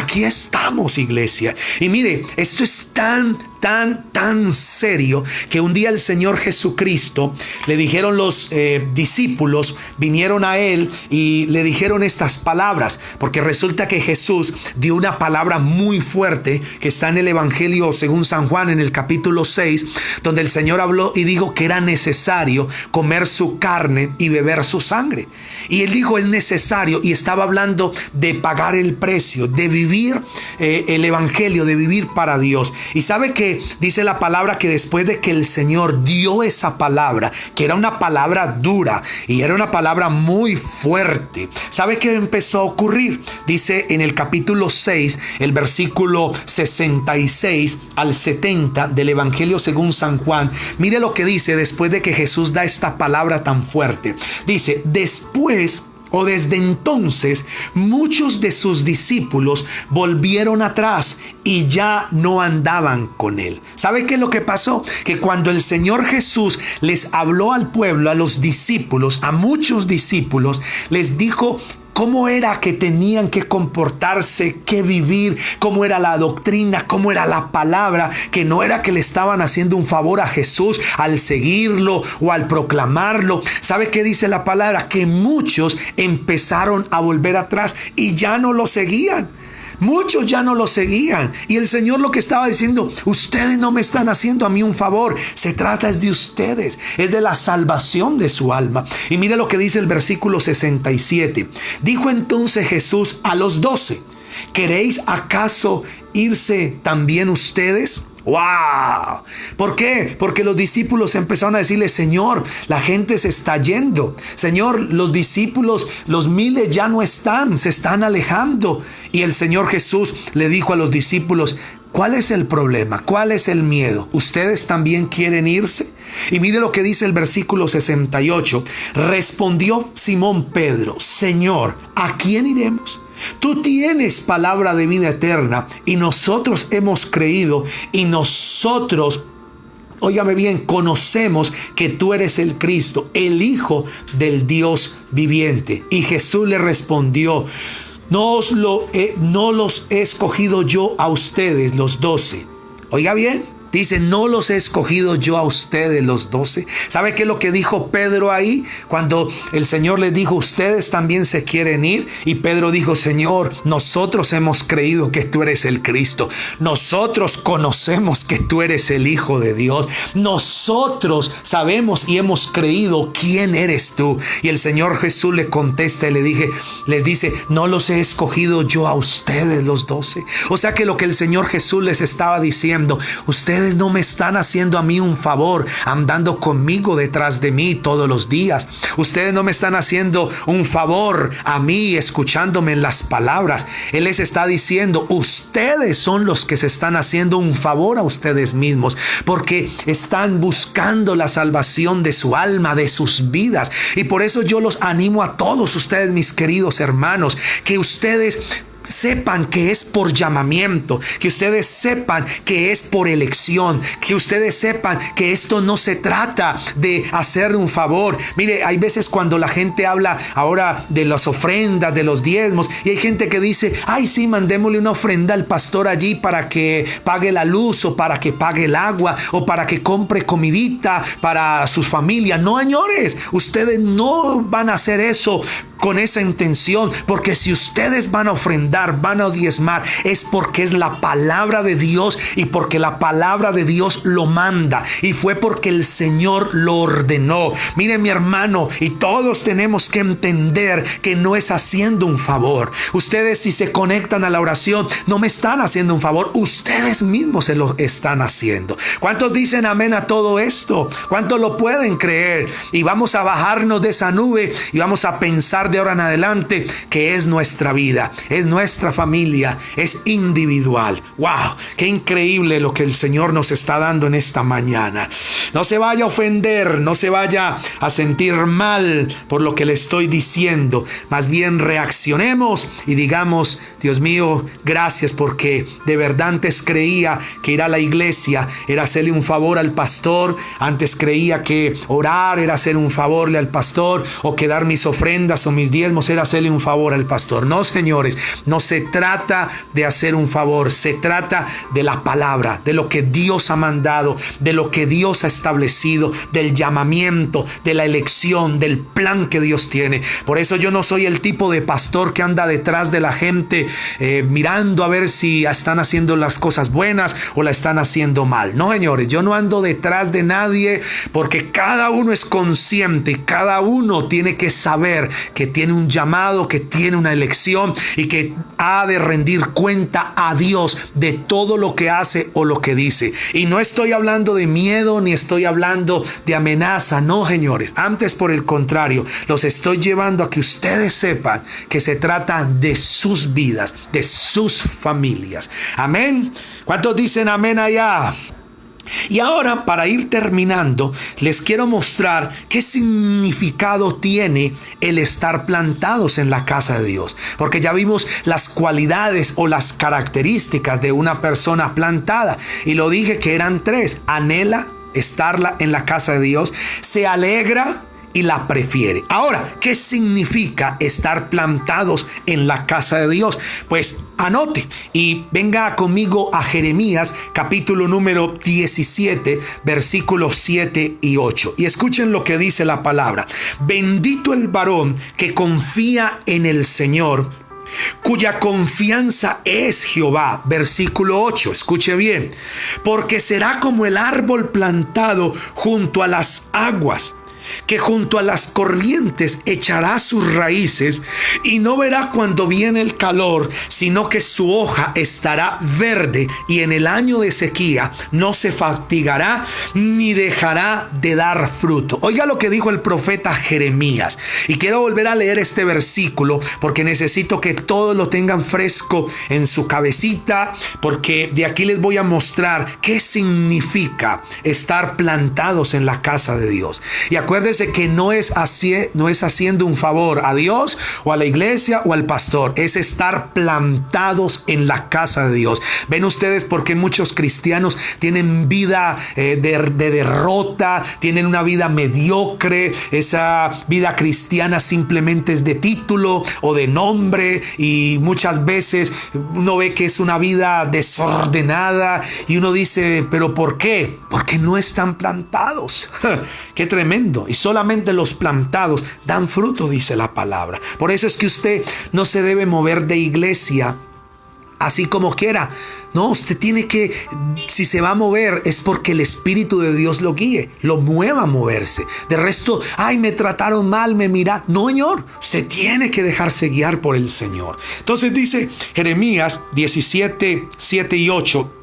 iglesia. Y mire, esto es tan serio que un día el Señor Jesucristo, le dijeron los discípulos, vinieron a él y le dijeron estas palabras, porque resulta que Jesús dio una palabra muy fuerte que está en el Evangelio según San Juan, en el capítulo 6, donde el Señor habló y dijo que era necesario comer su carne y beber su sangre. Y él dijo: es necesario, y estaba hablando de pagar el precio, de vivir el Evangelio, de vivir para Dios. Y sabe que dice la palabra que después de que el Señor dio esa palabra, que era una palabra dura y era una palabra muy fuerte, ¿sabe qué empezó a ocurrir? Dice en el capítulo 6, el versículo 66 al 70 del Evangelio según San Juan. Mire lo que dice después de que Jesús da esta palabra tan fuerte. Dice: después, o desde entonces, muchos de sus discípulos volvieron atrás y ya no andaban con él. ¿Sabe qué es lo que pasó? Que cuando el Señor Jesús les habló al pueblo, a los discípulos, a muchos discípulos, les dijo cómo era que tenían que comportarse, qué vivir, cómo era la doctrina, cómo era la palabra, que no era que le estaban haciendo un favor a Jesús al seguirlo o al proclamarlo. ¿Sabe qué dice la palabra? Que muchos empezaron a volver atrás y ya no lo seguían. Muchos ya no lo seguían. Y el Señor lo que estaba diciendo: ustedes no me están haciendo a mí un favor. Se trata es de ustedes. Es de la salvación de su alma. Y mire lo que dice el versículo 67. Dijo entonces Jesús a los 12: ¿queréis acaso irse también ustedes? ¡Wow! ¿Por qué? Porque los discípulos empezaron a decirle: Señor, la gente se está yendo. Señor, los discípulos, los miles ya no están, se están alejando. Y el Señor Jesús le dijo a los discípulos: ¿cuál es el problema? ¿Cuál es el miedo? ¿Ustedes también quieren irse? Y mire lo que dice el versículo 68. Respondió Simón Pedro: Señor, ¿a quién iremos? Tú tienes palabra de vida eterna y nosotros hemos creído y nosotros, óigame bien, conocemos que tú eres el Cristo, el Hijo del Dios viviente. Y Jesús le respondió: no los he escogido yo a ustedes, los 12. Oiga bien, Dice, no los he escogido yo a ustedes los 12. ¿Sabe qué es lo que dijo Pedro ahí? Cuando el Señor les dijo, ustedes también se quieren ir. Y Pedro dijo, Señor, nosotros hemos creído que tú eres el Cristo. Nosotros conocemos que tú eres el Hijo de Dios. Nosotros sabemos y hemos creído quién eres tú. Y el Señor Jesús le contesta y les dice, no los he escogido yo a ustedes los 12. O sea que lo que el Señor Jesús les estaba diciendo, ustedes no me están haciendo a mí un favor andando conmigo detrás de mí todos los días. Ustedes no me están haciendo un favor a mí escuchándome en las palabras. Él les está diciendo, ustedes son los que se están haciendo un favor a ustedes mismos, porque están buscando la salvación de su alma, de sus vidas. Y por eso yo los animo a todos ustedes, mis queridos hermanos, que ustedes sepan que es por llamamiento, que ustedes sepan que es por elección, que ustedes sepan que esto no se trata de hacer un favor. Mire, hay veces cuando la gente habla ahora de las ofrendas, de los diezmos, y hay gente que dice, ay sí, mandémosle una ofrenda al pastor allí para que pague la luz, o para que pague el agua, o para que compre comidita para sus familias. No, señores, ustedes no van a hacer eso con esa intención, porque si ustedes van a ofrendar, van a diezmar, es porque es la palabra de Dios y porque la palabra de Dios lo manda, y fue porque el Señor lo ordenó. Mire, mi hermano, y todos tenemos que entender que no es haciendo un favor. Ustedes, si se conectan a la oración, no me están haciendo un favor, ustedes mismos se lo están haciendo. ¿Cuántos dicen amén a todo esto? ¿Cuántos lo pueden creer? Y vamos a bajarnos de esa nube y vamos a pensar de ahora en adelante que es nuestra vida, es nuestra familia, es individual. ¡Wow! ¡Qué increíble lo que el Señor nos está dando en esta mañana! No se vaya a ofender, no se vaya a sentir mal por lo que le estoy diciendo. Más bien reaccionemos y digamos, Dios mío, gracias, porque de verdad antes creía que ir a la iglesia era hacerle un favor al pastor. Antes creía que orar era hacer un favor al pastor, o que dar mis ofrendas o mis diezmos era hacerle un favor al pastor. No, señores, no se trata de hacer un favor, se trata de la palabra, de lo que Dios ha mandado, de lo que Dios ha establecido, del llamamiento, de la elección, del plan que Dios tiene. Por eso yo no soy el tipo de pastor que anda detrás de la gente mirando a ver si están haciendo las cosas buenas o la están haciendo mal. No, señores, yo no ando detrás de nadie, porque cada uno es consciente y cada uno tiene que saber que tiene un llamado, que tiene una elección y que ha de rendir cuenta a Dios de todo lo que hace o lo que dice. Y no estoy hablando de miedo ni estoy hablando de amenaza, no, señores. Antes, por el contrario, los estoy llevando a que ustedes sepan que se trata de sus vidas, de sus familias. Amén. ¿Cuántos dicen amén allá? Y ahora, para ir terminando, les quiero mostrar qué significado tiene el estar plantados en la casa de Dios. Porque ya vimos las cualidades o las características de una persona plantada. Y lo dije que eran 3. Anhela estar en la casa de Dios, se alegra y la prefiere. Ahora, ¿qué significa estar plantados en la casa de Dios? Pues anote y venga conmigo a Jeremías capítulo número 17, versículos 7 y 8. Y escuchen lo que dice la palabra. Bendito el varón que confía en el Señor, cuya confianza es Jehová. Versículo 8, escuche bien. Porque será como el árbol plantado junto a las aguas, que junto a las corrientes echará sus raíces, y no verá cuando viene el calor, sino que su hoja estará verde, y en el año de sequía no se fatigará ni dejará de dar fruto. Oiga lo que dijo el profeta Jeremías, y quiero volver a leer este versículo porque necesito que todos lo tengan fresco en su cabecita, porque de aquí les voy a mostrar qué significa estar plantados en la casa de Dios. Y acuérdense Acuérdese que no es haciendo un favor a Dios o a la iglesia o al pastor. Es estar plantados en la casa de Dios. Ven ustedes por qué muchos cristianos tienen vida de derrota, tienen una vida mediocre. Esa vida cristiana simplemente es de título o de nombre, y muchas veces uno ve que es una vida desordenada y uno dice, ¿pero por qué? Porque no están plantados. ¡Qué tremendo! Y solamente los plantados dan fruto, dice la palabra. Por eso es que usted no se debe mover de iglesia así como quiera. No, usted tiene que, si se va a mover, es porque el Espíritu de Dios lo guíe, lo mueva a moverse. De resto, ay, me trataron mal, me mira. No, Señor, usted tiene que dejarse guiar por el Señor. Entonces dice Jeremías 17, 7 y 8.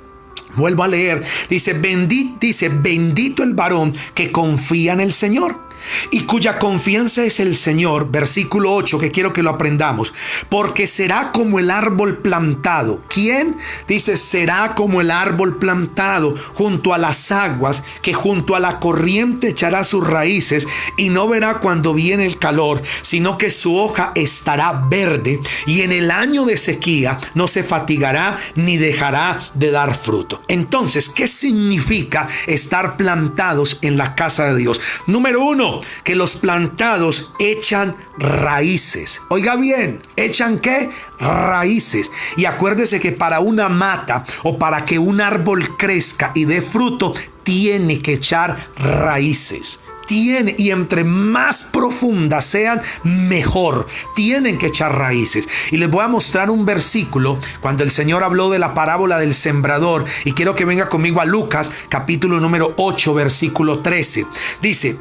Vuelvo a leer. Dice, bendito el varón que confía en el Señor y cuya confianza es el Señor. Versículo 8, que quiero que lo aprendamos. Porque será como el árbol plantado. ¿Quién? Dice, será como el árbol plantado junto a las aguas, que junto a la corriente echará sus raíces y no verá cuando viene el calor, sino que su hoja estará verde, y en el año de sequía no se fatigará ni dejará de dar fruto. Entonces, ¿qué significa estar plantados en la casa de Dios? Número 1, que los plantados echan raíces. Oiga bien, ¿echan qué? Raíces. Y acuérdese que para una mata o para que un árbol crezca y dé fruto, tiene que echar raíces. Y entre más profundas sean, mejor. Tienen que echar raíces. Y les voy a mostrar un versículo cuando el Señor habló de la parábola del sembrador, y quiero que venga conmigo a Lucas capítulo número 8 versículo 13. Dice,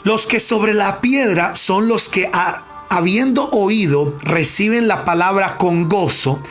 los que sobre la piedra son los que habiendo oído reciben la palabra con gozo,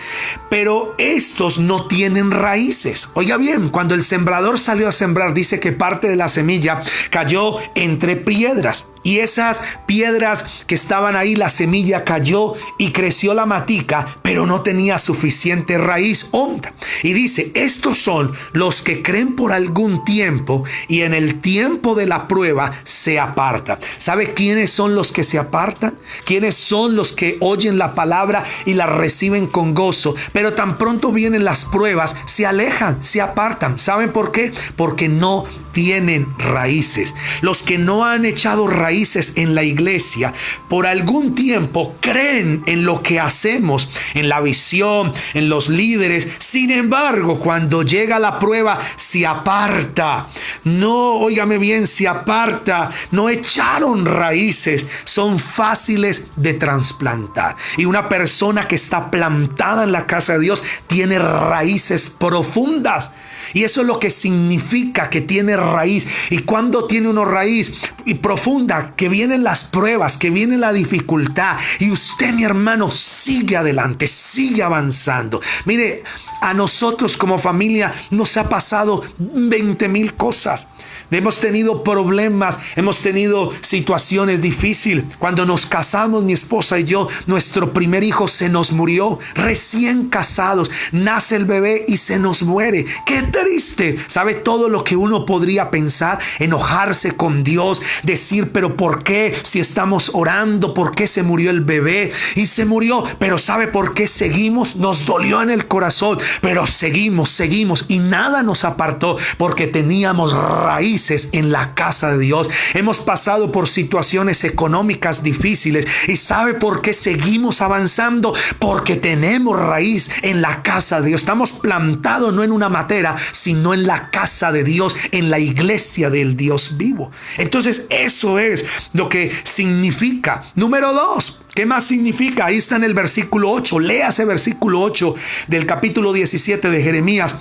pero estos no tienen raíces. Oiga bien, cuando el sembrador salió a sembrar, dice que parte de la semilla cayó entre piedras. Y esas piedras que estaban ahí, la semilla cayó y creció la matica, pero no tenía suficiente raíz honda. Y dice, estos son los que creen por algún tiempo y en el tiempo de la prueba se apartan. ¿Sabe quiénes son los que se apartan? ¿Quiénes son los que oyen la palabra y la reciben con gozo? Pero tan pronto vienen las pruebas, se alejan, se apartan. ¿Saben por qué? Porque no tienen raíces. Los que no han echado raíces en la iglesia por algún tiempo creen en lo que hacemos, en la visión, en los líderes. Sin embargo, cuando llega la prueba, se aparta. No, óigame bien, se aparta. No echaron raíces. Son fáciles de trasplantar. Y una persona que está plantada en la casa de Dios tiene raíces profundas. Y eso es lo que significa que tiene raíz. Y cuando tiene una raíz y profunda, que vienen las pruebas, que viene la dificultad, y usted, mi hermano, sigue adelante, sigue avanzando. Mire, a nosotros como familia nos ha pasado 20,000 cosas. Hemos tenido problemas, hemos tenido situaciones difíciles. Cuando nos casamos, mi esposa y yo, nuestro primer hijo se nos murió. Recién casados, nace el bebé y se nos muere. ¡Qué triste! ¿Sabe todo lo que uno podría pensar? Enojarse con Dios, decir, pero ¿por qué? Si estamos orando, ¿por qué se murió el bebé? Y se murió, pero ¿sabe por qué seguimos? Nos dolió en el corazón, pero seguimos y nada nos apartó porque teníamos raíces en la casa de Dios. Hemos pasado por situaciones económicas difíciles, y ¿sabe por qué seguimos avanzando? Porque tenemos raíz en la casa de Dios. Estamos plantados no en una matera, sino en la casa de Dios, en la iglesia del Dios vivo. Entonces eso es lo que significa. Número 2, ¿qué más significa? Ahí está en el versículo 8. Léase versículo 8 del capítulo 17 de Jeremías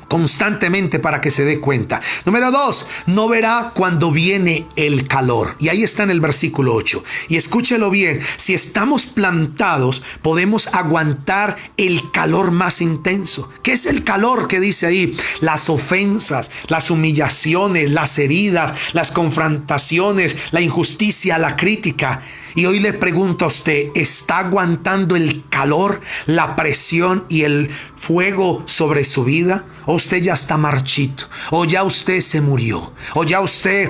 constantemente para que se dé cuenta. Número 2, no verá cuando viene el calor. Y ahí está en el versículo 8. Y escúchelo bien, si estamos plantados, podemos aguantar el calor más intenso. ¿Qué es el calor que dice ahí? Las ofensas, las humillaciones, las heridas, las confrontaciones, la injusticia, la crítica. Y hoy le pregunto a usted, ¿está aguantando el calor, la presión y el fuego sobre su vida? ¿O usted ya está marchito? ¿O ya usted se murió? ¿O ya usted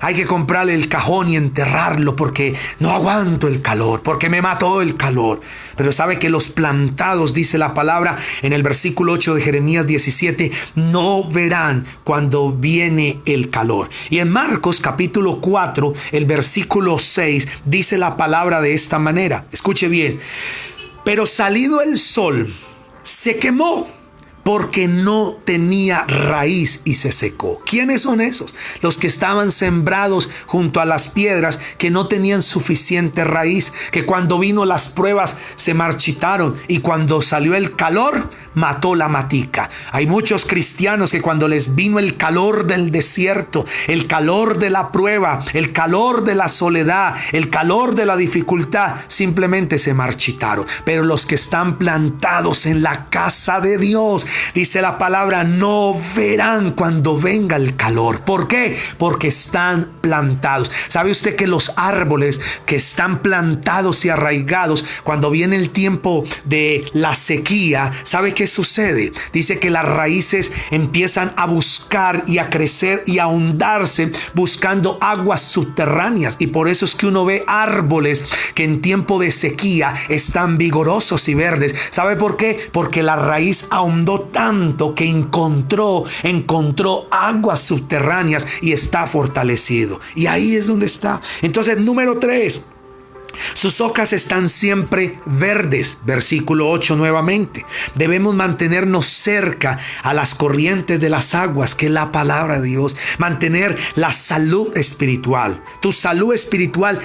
Hay que comprarle el cajón y enterrarlo porque no aguanto el calor, porque me mató el calor. Pero sabe que los plantados, dice la palabra en el versículo 8 de Jeremías 17, no verán cuando viene el calor. Y en Marcos capítulo 4, el versículo 6, dice la palabra de esta manera. Escuche bien. Pero salido el sol, se quemó, porque no tenía raíz y se secó. ¿Quiénes son esos? Los que estaban sembrados junto a las piedras, que no tenían suficiente raíz, que cuando vino las pruebas se marchitaron y cuando salió el calor mató la matica. Hay muchos cristianos que cuando les vino el calor del desierto, el calor de la prueba, el calor de la soledad, el calor de la dificultad, simplemente se marchitaron. Pero los que están plantados en la casa de Dios, dice la palabra, no verán cuando venga el calor. ¿Por qué? Porque están plantados. ¿Sabe usted que los árboles que están plantados y arraigados, cuando viene el tiempo de la sequía, ¿sabe qué sucede? Dice que las raíces empiezan a buscar y a crecer y a ahondarse buscando aguas subterráneas, y por eso es que uno ve árboles que en tiempo de sequía están vigorosos y verdes. ¿Sabe por qué? Porque la raíz ahondó tanto que encontró aguas subterráneas y está fortalecido. Y ahí es donde está. Entonces, número 3. Sus hojas están siempre verdes. Versículo 8 nuevamente. Debemos mantenernos cerca a las corrientes de las aguas, que es la palabra de Dios. Mantener la salud espiritual. Tu salud espiritual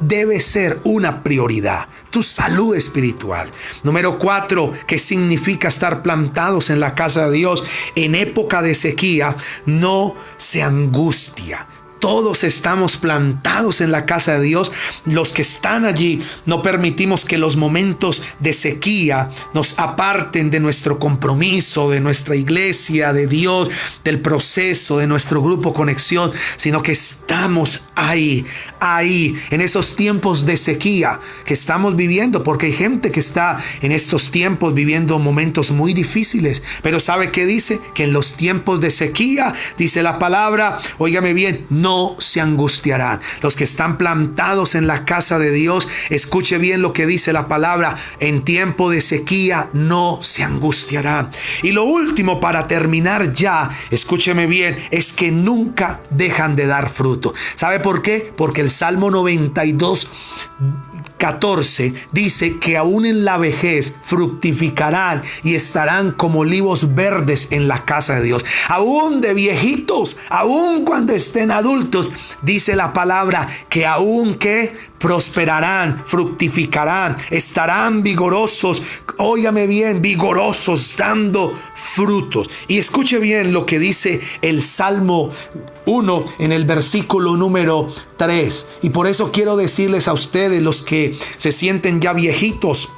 debe ser una prioridad. Tu salud espiritual. Número 4. ¿Qué significa estar plantados en la casa de Dios? En época de sequía no se angustia. Todos estamos plantados en la casa de Dios. Los que están allí no permitimos que los momentos de sequía nos aparten de nuestro compromiso, de nuestra iglesia, de Dios, del proceso, de nuestro grupo Conexión, sino que estamos ahí, en esos tiempos de sequía que estamos viviendo, porque hay gente que está en estos tiempos viviendo momentos muy difíciles. Pero ¿sabe qué dice? Que en los tiempos de sequía, dice la palabra, óigame bien, no se angustiarán. Los que están plantados en la casa de Dios, escuche bien lo que dice la palabra, en tiempo de sequía no se angustiarán. Y lo último, para terminar ya, escúcheme bien, es que nunca dejan de dar fruto. ¿Sabe por qué? Porque el Salmo 92:14 dice que aún en la vejez fructificarán y estarán como olivos verdes en la casa de Dios. Aún de viejitos, aún cuando estén adultos, dice la palabra que aún que prosperarán, fructificarán, estarán vigorosos, óigame bien, vigorosos, dando frutos. Y escuche bien lo que dice el Salmo 1 en el versículo número 3. Y por eso quiero decirles a ustedes, los que se sienten ya viejitos,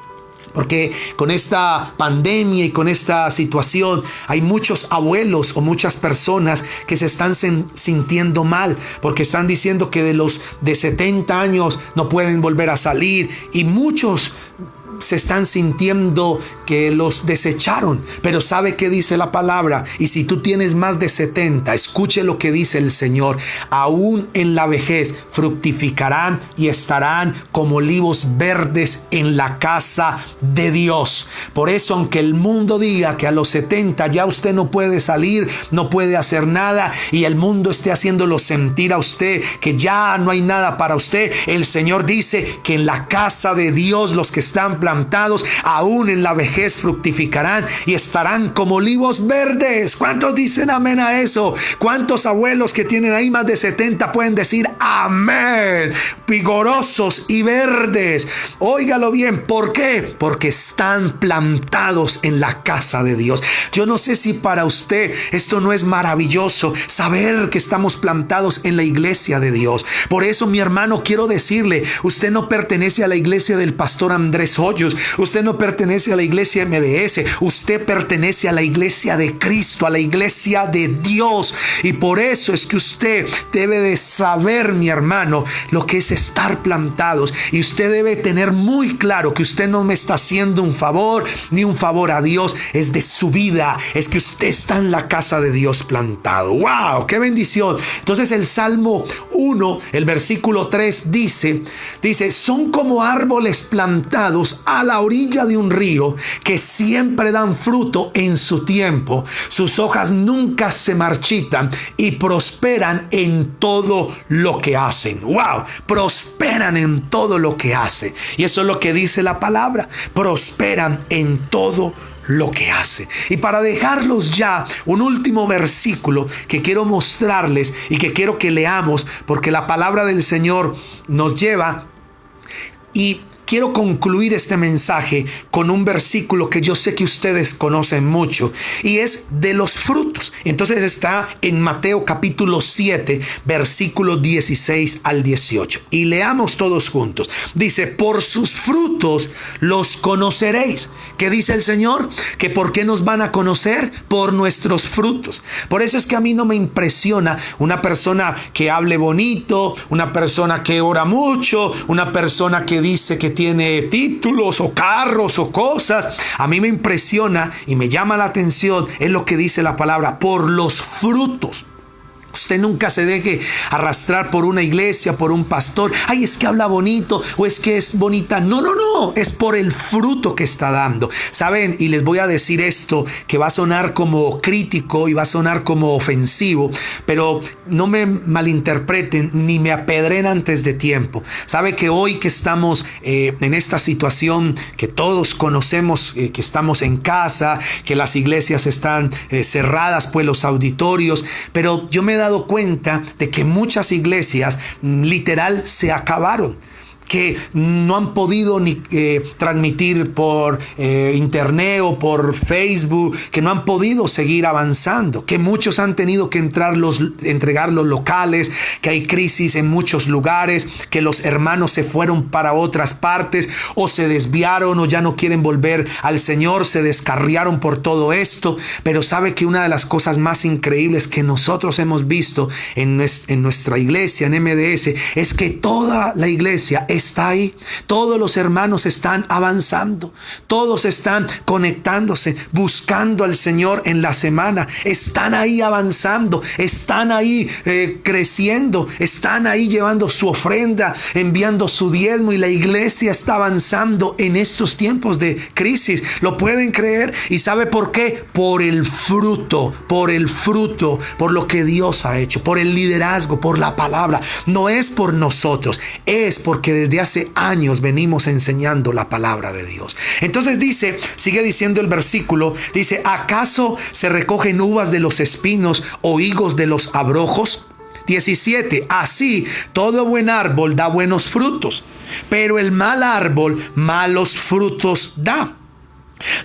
porque con esta pandemia y con esta situación hay muchos abuelos o muchas personas que se están sintiendo mal, porque están diciendo que de los de 70 años no pueden volver a salir, y muchos se están sintiendo que los desecharon. Pero ¿sabe qué dice la palabra? Y si tú tienes más de 70, escuche lo que dice el Señor: aún en la vejez fructificarán y estarán como olivos verdes en la casa de Dios. Por eso, aunque el mundo diga que a los 70 ya usted no puede salir, no puede hacer nada, y el mundo esté haciéndolo sentir a usted que ya no hay nada para usted, el Señor dice que en la casa de Dios los que están plantados aún en la vejez fructificarán y estarán como olivos verdes. ¿Cuántos dicen amén a eso? ¿Cuántos abuelos que tienen ahí más de 70 pueden decir amén? Vigorosos y verdes. Óigalo bien. ¿Por qué? Porque están plantados en la casa de Dios. Yo no sé si para usted esto no es maravilloso, saber que estamos plantados en la iglesia de Dios. Por eso, mi hermano, quiero decirle, usted no pertenece a la iglesia del pastor Andrés Hoyos. rollos. Usted no pertenece a la iglesia MDS. Usted pertenece a la iglesia de Cristo, a la iglesia de Dios. Y por eso es que usted debe de saber, mi hermano, lo que es estar plantados. Y usted debe tener muy claro que usted no me está haciendo un favor, ni un favor a Dios. Es de su vida. Es que usted está en la casa de Dios plantado. ¡Wow! ¡Qué bendición! Entonces el Salmo 1, el versículo 3 dice, son como árboles plantados a la orilla de un río que siempre dan fruto en su tiempo. Sus hojas nunca se marchitan y prosperan en todo lo que hacen. ¡Wow! Prosperan en todo lo que hacen. Y eso es lo que dice la palabra. Prosperan en todo lo que hace. Y para dejarlos ya, un último versículo que quiero mostrarles y que quiero que leamos, porque la palabra del Señor nos lleva, y quiero concluir este mensaje con un versículo que yo sé que ustedes conocen mucho, y es de los frutos. Entonces está en Mateo capítulo 7, versículos 16 al 18. Y leamos todos juntos. Dice, por sus frutos los conoceréis. ¿Qué dice el Señor? Que por qué nos van a conocer, por nuestros frutos. Por eso es que a mí no me impresiona una persona que hable bonito, una persona que ora mucho, una persona que dice que tiene títulos o carros o cosas. A mí me impresiona y me llama la atención, es lo que dice la palabra, por los frutos. Usted nunca se deje arrastrar por una iglesia, por un pastor. Ay, es que habla bonito o es que es bonita. No, es por el fruto que está dando. ¿Saben? Y les voy a decir esto que va a sonar como crítico y va a sonar como ofensivo, pero no me malinterpreten ni me apedren antes de tiempo. ¿Sabe que hoy que estamos en esta situación que todos conocemos, que estamos en casa, que las iglesias están cerradas, pues los auditorios, pero yo me he dado cuenta de que muchas iglesias literal se acabaron, que no han podido ni transmitir por internet o por Facebook, que no han podido seguir avanzando, que muchos han tenido que entregar los locales, que hay crisis en muchos lugares, que los hermanos se fueron para otras partes o se desviaron o ya no quieren volver al Señor, se descarriaron por todo esto. Pero sabe que una de las cosas más increíbles que nosotros hemos visto en nuestra iglesia, en MDS, es que toda la iglesia está ahí. Todos los hermanos están avanzando, todos están conectándose, buscando al Señor en la semana, están ahí avanzando, están ahí creciendo, están ahí llevando su ofrenda, enviando su diezmo, y la iglesia está avanzando en estos tiempos de crisis. ¿Lo pueden creer? ¿Y sabe por qué? Por el fruto, por lo que Dios ha hecho, por el liderazgo, por la palabra. No es por nosotros, es porque desde hace años venimos enseñando la palabra de Dios. Entonces sigue diciendo el versículo, dice, ¿acaso se recogen uvas de los espinos o higos de los abrojos? 17, así todo buen árbol da buenos frutos, pero el mal árbol malos frutos da.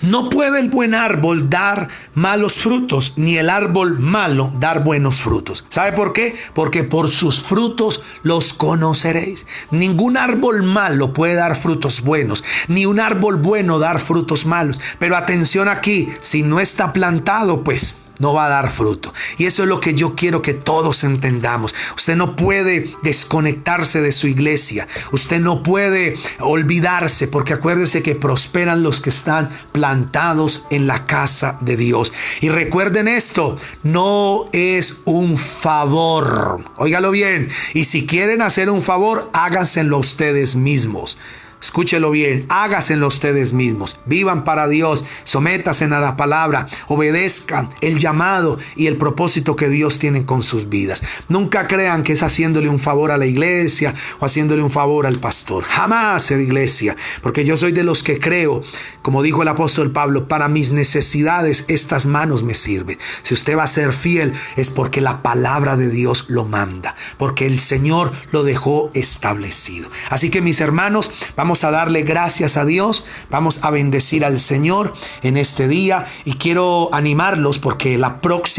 No puede el buen árbol dar malos frutos, ni el árbol malo dar buenos frutos. ¿Sabe por qué? Porque por sus frutos los conoceréis. Ningún árbol malo puede dar frutos buenos, ni un árbol bueno dar frutos malos. Pero atención aquí, si no está plantado, pues no va a dar fruto. Y eso es lo que yo quiero que todos entendamos. Usted no puede desconectarse de su iglesia. Usted no puede olvidarse, porque acuérdese que prosperan los que están plantados en la casa de Dios. Y recuerden esto, no es un favor. Óigalo bien. Y si quieren hacer un favor, háganselo ustedes mismos. Escúchelo bien, hágaselo ustedes mismos, vivan para Dios, sométanse a la palabra, obedezcan el llamado y el propósito que Dios tiene con sus vidas. Nunca crean que es haciéndole un favor a la iglesia o haciéndole un favor al pastor. Jamás, iglesia, porque yo soy de los que creo, como dijo el apóstol Pablo, para mis necesidades estas manos me sirven. Si usted va a ser fiel es porque la palabra de Dios lo manda, porque el Señor lo dejó establecido. Así que mis hermanos, vamos a darle gracias a Dios, vamos a bendecir al Señor en este día, y quiero animarlos porque la próxima